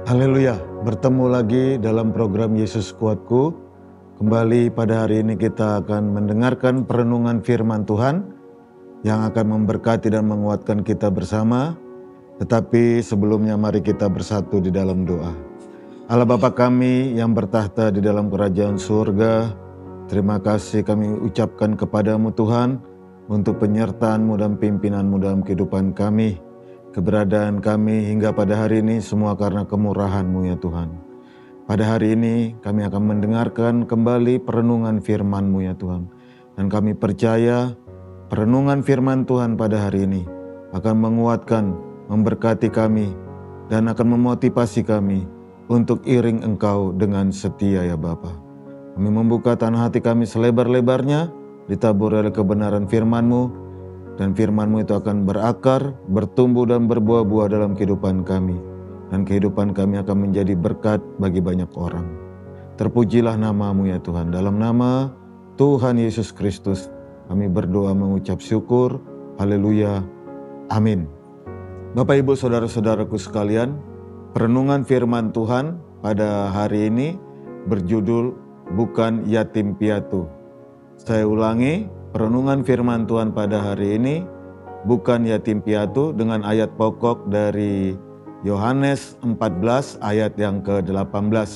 Haleluya, bertemu lagi dalam program Yesus Kuatku. Kembali pada hari ini kita akan mendengarkan perenungan firman Tuhan yang akan memberkati dan menguatkan kita bersama. Tetapi sebelumnya mari kita bersatu di dalam doa. Allah Bapa kami yang bertahta di dalam kerajaan surga, terima kasih kami ucapkan kepadamu Tuhan untuk penyertaan-Mu dan pimpinan-Mu dalam kehidupan kami. Keberadaan kami hingga pada hari ini semua karena kemurahan-Mu ya Tuhan. Pada hari ini kami akan mendengarkan kembali perenungan firman-Mu ya Tuhan. Dan kami percaya perenungan firman Tuhan pada hari ini akan menguatkan, memberkati kami, dan akan memotivasi kami untuk iring Engkau dengan setia ya Bapa. Kami membuka tanah hati kami selebar-lebarnya, ditabur oleh kebenaran firman-Mu, dan firman-Mu itu akan berakar, bertumbuh dan berbuah-buah dalam kehidupan kami. Dan kehidupan kami akan menjadi berkat bagi banyak orang. Terpujilah nama-Mu ya Tuhan. Dalam nama Tuhan Yesus Kristus kami berdoa mengucap syukur. Haleluya. Amin. Bapak Ibu Saudara-saudaraku sekalian, perenungan firman Tuhan pada hari ini berjudul Bukan Yatim Piatu. Saya ulangi, perenungan firman Tuhan pada hari ini bukan yatim piatu dengan ayat pokok dari Yohanes 14 ayat yang ke-18.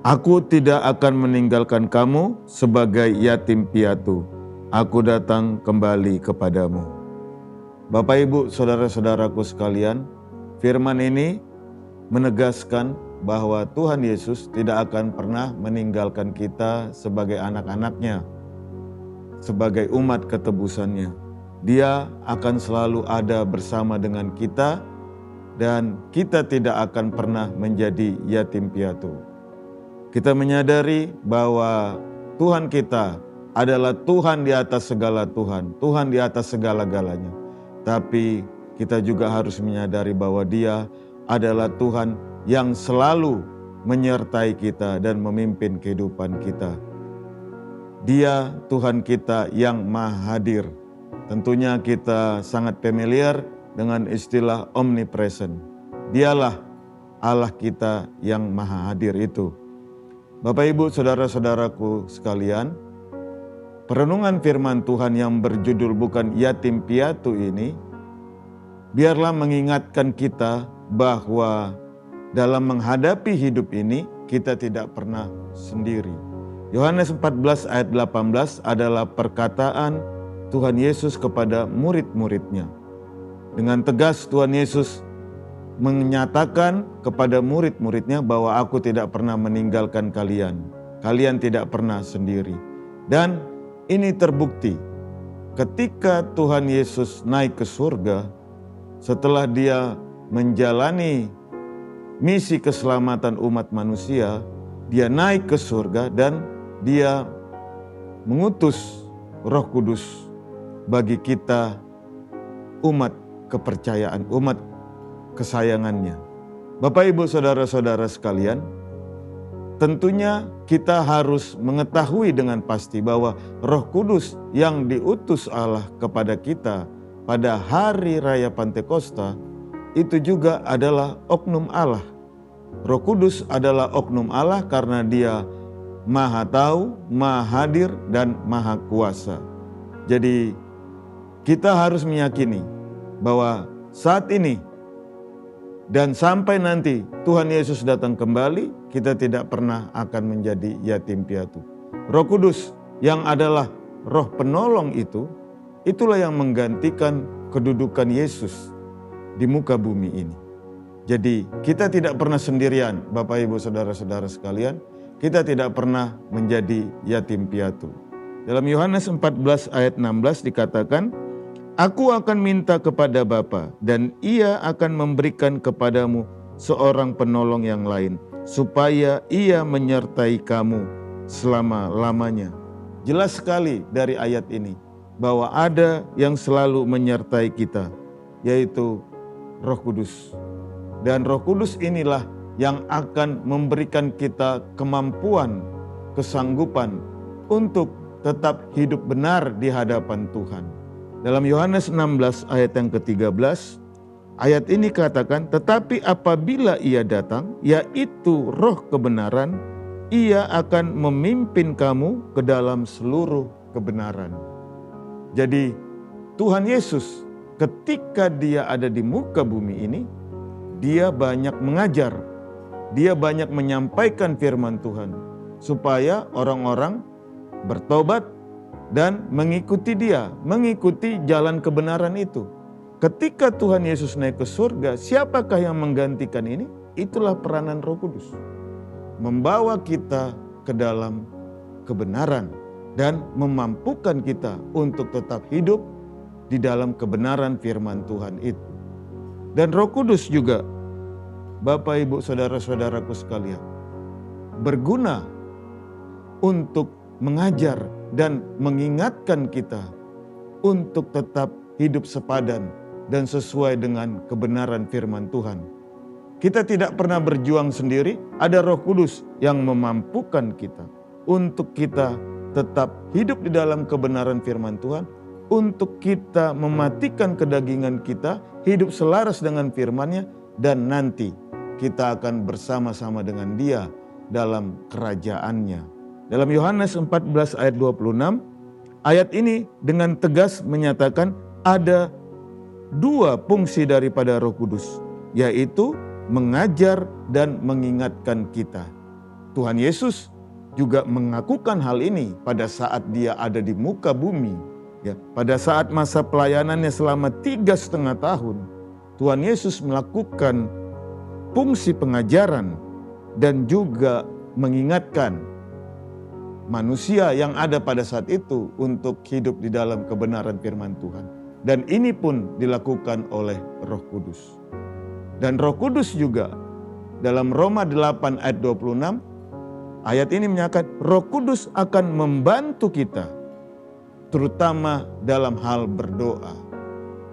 Aku tidak akan meninggalkan kamu sebagai yatim piatu. Aku datang kembali kepadamu. Bapak Ibu Saudara-saudaraku sekalian, firman ini menegaskan bahwa Tuhan Yesus tidak akan pernah meninggalkan kita sebagai anak-anaknya, sebagai umat ketebusannya. Dia akan selalu ada bersama dengan kita dan kita tidak akan pernah menjadi yatim piatu. Kita menyadari bahwa Tuhan kita adalah Tuhan di atas segala Tuhan, Tuhan di atas segala-galanya. Tapi kita juga harus menyadari bahwa Dia adalah Tuhan yang selalu menyertai kita dan memimpin kehidupan kita. Dia Tuhan kita yang maha hadir. Tentunya kita sangat familiar dengan istilah omnipresent. Dialah Allah kita yang maha hadir itu. Bapak Ibu Saudara-saudaraku sekalian, perenungan firman Tuhan yang berjudul bukan yatim piatu ini, biarlah mengingatkan kita bahwa dalam menghadapi hidup ini kita tidak pernah sendiri. Yohanes 14 ayat 18 adalah perkataan Tuhan Yesus kepada murid-muridnya. Dengan tegas Tuhan Yesus menyatakan kepada murid-muridnya bahwa aku tidak pernah meninggalkan kalian. Kalian tidak pernah sendiri. Dan ini terbukti ketika Tuhan Yesus naik ke surga setelah Dia menjalani misi keselamatan umat manusia, Dia naik ke surga dan Dia mengutus Roh Kudus bagi kita umat kepercayaan, umat kesayangannya. Bapak Ibu Saudara-saudara sekalian, tentunya kita harus mengetahui dengan pasti bahwa Roh Kudus yang diutus Allah kepada kita pada hari raya Pantekosta itu juga adalah oknum Allah. Roh Kudus adalah oknum Allah karena Dia maha tahu, maha hadir, dan maha kuasa. Jadi kita harus meyakini bahwa saat ini dan sampai nanti Tuhan Yesus datang kembali, kita tidak pernah akan menjadi yatim piatu. Roh Kudus yang adalah roh penolong itu, itulah yang menggantikan kedudukan Yesus di muka bumi ini. Jadi kita tidak pernah sendirian, Bapak Ibu Saudara-saudara sekalian. Kita tidak pernah menjadi yatim piatu. Dalam Yohanes 14 ayat 16 dikatakan, Aku akan minta kepada Bapa dan Ia akan memberikan kepadamu seorang penolong yang lain, supaya Ia menyertai kamu selama-lamanya. Jelas sekali dari ayat ini bahwa ada yang selalu menyertai kita, yaitu Roh Kudus. Dan Roh Kudus inilah yang akan memberikan kita kemampuan, kesanggupan untuk tetap hidup benar di hadapan Tuhan. Dalam Yohanes 16 ayat yang ke-13, Ayat ini katakan, tetapi apabila ia datang, yaitu roh kebenaran, ia akan memimpin kamu ke dalam seluruh kebenaran. Jadi Tuhan Yesus ketika dia ada di muka bumi ini, dia banyak mengajar, dia banyak menyampaikan firman Tuhan, supaya orang-orang bertobat dan mengikuti dia, mengikuti jalan kebenaran itu. Ketika Tuhan Yesus naik ke surga, siapakah yang menggantikan ini? Itulah peranan Roh Kudus. Membawa kita ke dalam kebenaran dan memampukan kita untuk tetap hidup di dalam kebenaran firman Tuhan itu. Dan Roh Kudus juga, Bapak, Ibu, Saudara-saudaraku sekalian, berguna untuk mengajar dan mengingatkan kita untuk tetap hidup sepadan dan sesuai dengan kebenaran firman Tuhan. Kita tidak pernah berjuang sendiri, ada Roh Kudus yang memampukan kita untuk kita tetap hidup di dalam kebenaran firman Tuhan, untuk kita mematikan kedagingan kita, hidup selaras dengan firman-Nya, dan nanti kita akan bersama-sama dengan Dia dalam kerajaan-Nya. Dalam Yohanes 14 ayat 26, ayat ini dengan tegas menyatakan ada dua fungsi daripada Roh Kudus, yaitu mengajar dan mengingatkan kita. Tuhan Yesus juga mengakukan hal ini pada saat dia ada di muka bumi. Ya, pada saat masa pelayanannya selama 3,5 tahun, Tuhan Yesus melakukan fungsi pengajaran dan juga mengingatkan manusia yang ada pada saat itu untuk hidup di dalam kebenaran firman Tuhan. Dan ini pun dilakukan oleh Roh Kudus. Dan Roh Kudus juga dalam Roma 8 ayat 26, ayat ini menyatakan Roh Kudus akan membantu kita, terutama dalam hal berdoa.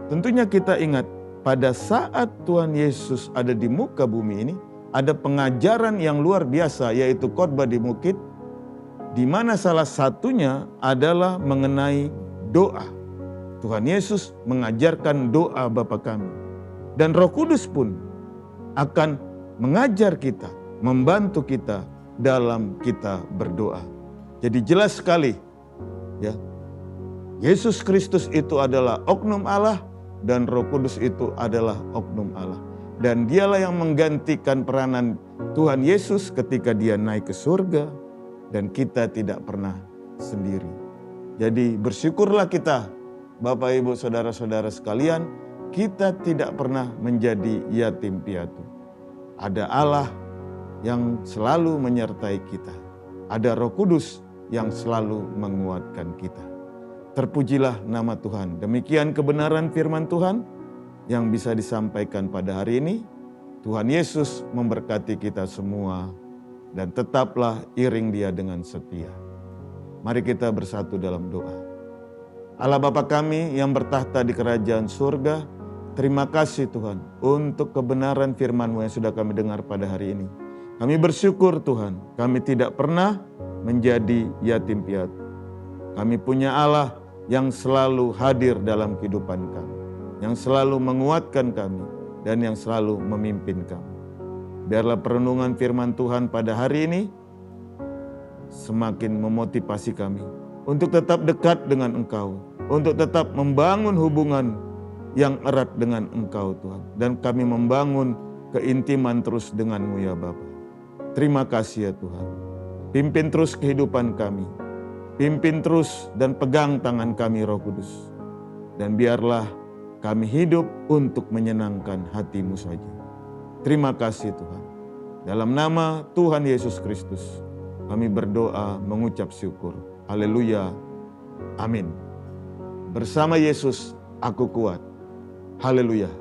Tentunya kita ingat pada saat Tuhan Yesus ada di muka bumi ini, ada pengajaran yang luar biasa, yaitu khotbah di bukit, di mana salah satunya adalah mengenai doa. Tuhan Yesus mengajarkan doa Bapa kami. Dan Roh Kudus pun akan mengajar kita, membantu kita dalam kita berdoa. Jadi jelas sekali, ya, Yesus Kristus itu adalah oknum Allah dan Roh Kudus itu adalah oknum Allah. Dan dialah yang menggantikan peranan Tuhan Yesus ketika dia naik ke surga, dan kita tidak pernah sendiri. Jadi bersyukurlah kita, Bapak, Ibu, Saudara-saudara sekalian, kita tidak pernah menjadi yatim piatu. Ada Allah yang selalu menyertai kita. Ada Roh Kudus yang selalu menguatkan kita. Terpujilah nama Tuhan. Demikian kebenaran firman Tuhan yang bisa disampaikan pada hari ini. Tuhan Yesus memberkati kita semua dan tetaplah iring Dia dengan setia. Mari kita bersatu dalam doa. Allah Bapa kami yang bertahta di kerajaan surga, terima kasih Tuhan untuk kebenaran firman-Mu yang sudah kami dengar pada hari ini. Kami bersyukur Tuhan, kami tidak pernah menjadi yatim piatu. Kami punya Allah yang selalu hadir dalam kehidupan kami, yang selalu menguatkan kami, dan yang selalu memimpin kami. Biarlah perenungan firman Tuhan pada hari ini semakin memotivasi kami untuk tetap dekat dengan Engkau, untuk tetap membangun hubungan yang erat dengan Engkau Tuhan. Dan kami membangun keintiman terus dengan-Mu ya Bapa. Terima kasih ya Tuhan. Pimpin terus kehidupan kami. Pimpin terus dan pegang tangan kami Roh Kudus. Dan biarlah kami hidup untuk menyenangkan hati-Mu saja. Terima kasih Tuhan. Dalam nama Tuhan Yesus Kristus, kami berdoa mengucap syukur. Haleluya. Amin. Bersama Yesus aku kuat. Haleluya.